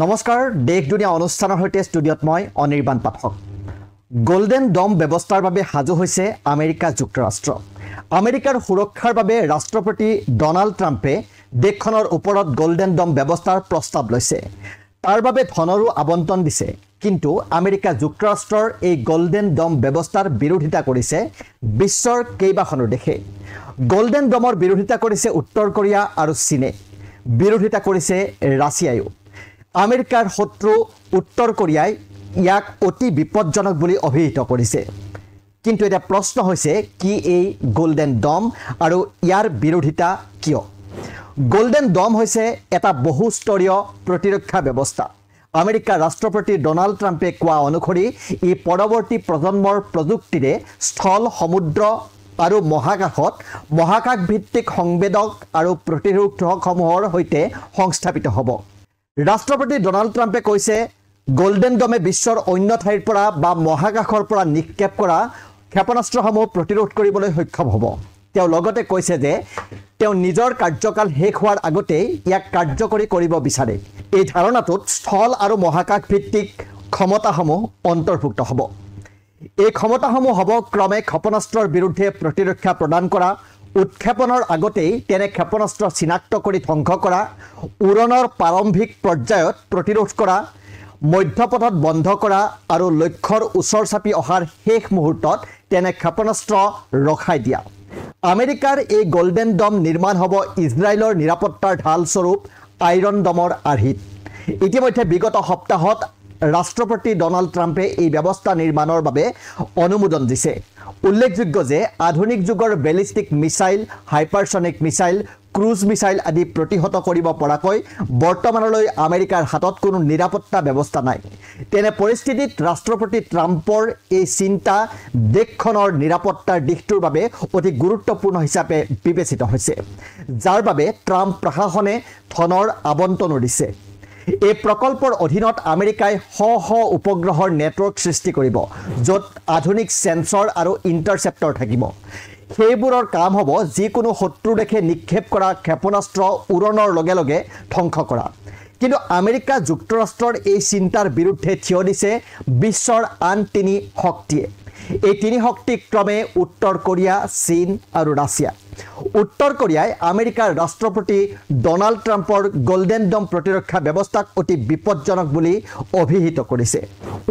নমস্কাৰ দেশ দুনিয়া অনুষ্ঠানৰ হৈতে ষ্টুডিঅ'ত মই অনিৰ্বাণ পাঠক গোল্ডেন ডম ব্যৱস্থাৰ বাবে সাজু হৈছে আমেৰিকা যুক্তৰাষ্ট্ৰ আমেৰিকাৰ সুৰক্ষাৰ বাবে ৰাষ্ট্ৰপতি ডনাল্ড ট্ৰাম্পে দেশখনৰ ওপৰত গোল্ডেন ডম ব্যৱস্থাৰ প্ৰস্তাৱ লৈছে তাৰ বাবে ধনৰো আবণ্টন দিছে কিন্তু আমেৰিকা যুক্তৰাষ্ট্ৰৰ এই গোল্ডেন ডম ব্যৱস্থাৰ বিৰোধিতা কৰিছে বিশ্বৰ কেইবাখনো দেশে গোল্ডেন ডমৰ বিৰোধিতা কৰিছে উত্তৰ কোৰিয়া আৰু চীনে বিৰোধিতা কৰিছে ৰাছিয়ায়ো আমেৰিকাৰ শত্ৰু উত্তৰ কোৰিয়াই ইয়াক অতি বিপজ্জনক বুলি অভিহিত কৰিছে কিন্তু এটা প্ৰশ্ন হৈছে কি এই গোল্ডেন ডম আৰু ইয়াৰ বিৰোধিতা কিয় গোল্ডেন ডম হৈছে এটা বহুস্তৰীয় প্ৰতিৰক্ষা ব্যৱস্থা আমেৰিকাৰ ৰাষ্ট্ৰপতি ডনাল্ড ট্ৰাম্পে কোৱা অনুসৰি ই পৰৱৰ্তী প্ৰজন্মৰ প্ৰযুক্তিৰে স্থল সমুদ্ৰ আৰু মহাকাশ ভিত্তিক সংবেদক আৰু প্ৰতিৰোধকসমূহৰ সৈতে সংস্থাপিত হ'ব ৰাষ্ট্ৰপতি ডনাল্ড ট্ৰাম্পে কৈছে গোল্ডেন ডমে বিশ্বৰ অন্য ঠাইৰ পৰা বা মহাকাশৰ পৰা নিক্ষেপ কৰা ক্ষেপণাস্ত্ৰসমূহ প্ৰতিৰোধ কৰিবলৈ সক্ষম হ'ব তেওঁ লগতে কৈছে যে তেওঁ নিজৰ কাৰ্যকাল শেষ হোৱাৰ আগতেই ইয়াক কাৰ্যকৰী কৰিব বিচাৰে এই ধাৰণাটোত স্থল আৰু মহাকাশ ভিত্তিক ক্ষমতাসমূহ অন্তৰ্ভুক্ত হ'ব এই ক্ষমতাসমূহ হ'ব ক্ৰমে ক্ষেপণাস্ত্ৰৰ বিৰুদ্ধে প্ৰতিৰক্ষা প্ৰদান কৰা উৎক্ষেপণৰ আগতেই তেনে ক্ষেপণাস্ত্ৰ চিনাক্ত কৰি ধ্বংস কৰা উৰণৰ প্ৰাৰম্ভিক পৰ্যায়ত প্ৰতিৰোধ কৰা মধ্যপথত বন্ধ কৰা আৰু লক্ষ্যৰ ওচৰ চাপি অহাৰ শেষ মুহূৰ্তত তেনে ক্ষেপণাস্ত্ৰ ৰখাই দিয়া আমেৰিকাৰ এই গোল্ডেন ডম নিৰ্মাণ হ'ব ইজৰাইলৰ নিৰাপত্তাৰ ঢাল স্বৰূপ আইৰন ডমৰ আৰ্হিত ইতিমধ্যে বিগত সপ্তাহত ৰাষ্ট্ৰপতি ডনাল্ড ট্ৰাম্পে এই ব্যৱস্থা নিৰ্মাণৰ বাবে অনুমোদন দিছে উল্লেখযোগ্য যে আধুনিক যুগৰ ballistic missile hypersonic missile cruise missile আদি প্ৰতিহত কৰিব পৰাকৈ বৰ্তমানলৈ আমেৰিকাৰ হাতত কোনো নিৰাপত্তা ব্যৱস্থা নাই তেনে পৰিস্থিতিত ৰাষ্ট্ৰপতি ট্ৰাম্পৰ এই চিন্তা দেশখনৰ নিৰাপত্তাৰ দিশটোৰ বাবে অতি গুৰুত্বপূৰ্ণ হিচাপে বিবেচিত হৈছে যাৰ বাবে ট্ৰাম্প প্ৰশাসনে ধনৰ আবণ্টনো দিছে এই প্ৰকল্পৰ অধীনত আমেৰিকাই শ উপগ্ৰহৰ নেটৱৰ্ক সৃষ্টি কৰিব য'ত আধুনিক সেন্সৰ আৰু ইণ্টাৰচেপ্টৰ থাকিব সেইবোৰৰ কাম হ'ব যিকোনো শত্ৰু দেশে নিক্ষেপ কৰা ক্ষেপণাস্ত্ৰ উৰণৰ লগে লগে ধ্বংস কৰা কিন্তু আমেৰিকা যুক্তৰাষ্ট্ৰৰ এই চিন্তাৰ বিৰুদ্ধে থিয় দিছে বিশ্বৰ আন তিনি শক্তিয়ে এই তিনি শক্তি ক্ৰমে উত্তৰ কোৰিয়া চীন আৰু ৰাছিয়া উত্তৰ কোৰিয়াই আমেৰিকাৰ ৰাষ্ট্ৰপতি ডনাল্ড ট্ৰাম্পৰ গোল্ডেন ডম প্ৰতিৰক্ষা ব্যৱস্থাক অতি বিপজ্জনক বুলি অভিহিত কৰিছে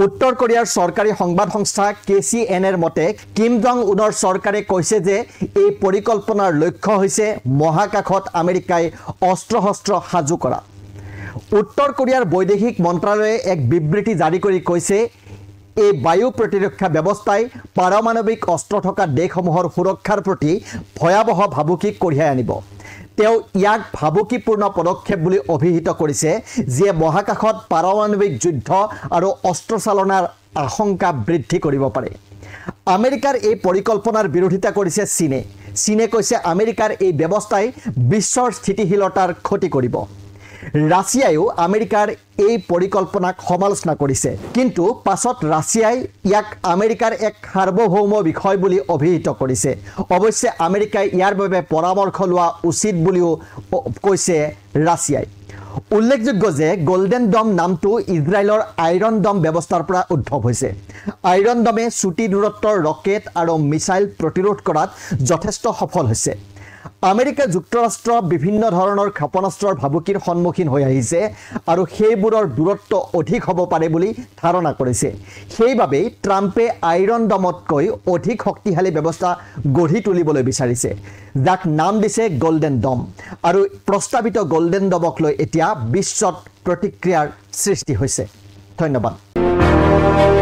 উত্তৰ কোৰিয়াৰ চৰকাৰী সংবাদ সংস্থা KCNৰ মতে কিম জং উনৰ চৰকাৰে কৈছে যে এই পৰিকল্পনাৰ লক্ষ্য হৈছে মহাকাশত আমেৰিকাই অস্ত্ৰ-শস্ত্ৰ সাজু কৰা উত্তৰ কোৰিয়াৰ বৈদেশিক মন্ত্ৰালয়ে এক বিবৃতি জাৰি কৰি কৈছে এই বায়ু প্ৰতিৰক্ষা ব্যৱস্থাই পাৰমাণৱিক অস্ত্ৰ থকা দেশসমূহৰ সুৰক্ষাৰ প্ৰতি ভয়াবহ ভাবুকি কঢ়িয়াই আনিব তেওঁ ইয়াক ভাবুকিপূৰ্ণ পদক্ষেপ বুলি অভিহিত কৰিছে যিয়ে মহাকাশত পাৰমাণৱিক যুদ্ধ আৰু অস্ত্ৰচালনাৰ আশংকা বৃদ্ধি কৰিব পাৰে আমেৰিকাৰ এই পৰিকল্পনাৰ বিৰোধিতা কৰিছে চীনে কৈছে আমেৰিকাৰ এই ব্যৱস্থাই বিশ্বৰ স্থিতিশীলতাৰ ক্ষতি কৰিব ৰাছিয়ায়ো আমেৰিকাৰ এই পৰিকল্পনাক সমালোচনা কৰিছে কিন্তু পাছত ৰাছিয়াই ইয়াক আমেৰিকাৰ এক সাৰ্বভৌম বিষয় বুলি অভিহিত কৰিছে অৱশ্যে আমেৰিকাই ইয়াৰ বাবে পৰামৰ্শ লোৱা উচিত বুলিও কৈছে ৰাছিয়াই উল্লেখযোগ্য যে গোল্ডেন ডম নামটো ইজৰাইলৰ আইৰন ডম ব্যৱস্থাৰ পৰা উদ্ভৱ হৈছে আইৰন ডমে চুটি দূৰত্বৰ ৰকেট আৰু মিসাইল প্ৰতিৰোধ কৰাত যথেষ্ট সফল হৈছে আমেৰিকা যুক্তৰাষ্ট্ৰ বিভিন্ন ধৰণৰ ক্ষেপণাস্ত্ৰৰ ভাবুকিৰ সন্মুখীন হৈ আহিছে আৰু সেইবোৰৰ দূৰত্ব অধিক হ'ব পাৰে বুলি ধাৰণা কৰিছে সেইবাবেই ট্ৰাম্পে আইৰন ডমতকৈ অধিক শক্তিশালী ব্যৱস্থা গঢ়ি তুলিবলৈ বিচাৰিছে যাক নাম দিছে গোল্ডেন ডম আৰু প্ৰস্তাৱিত গোল্ডেন ডমক লৈ এতিয়া বিশ্বত প্ৰতিক্ৰিয়াৰ সৃষ্টি হৈছে ধন্যবাদ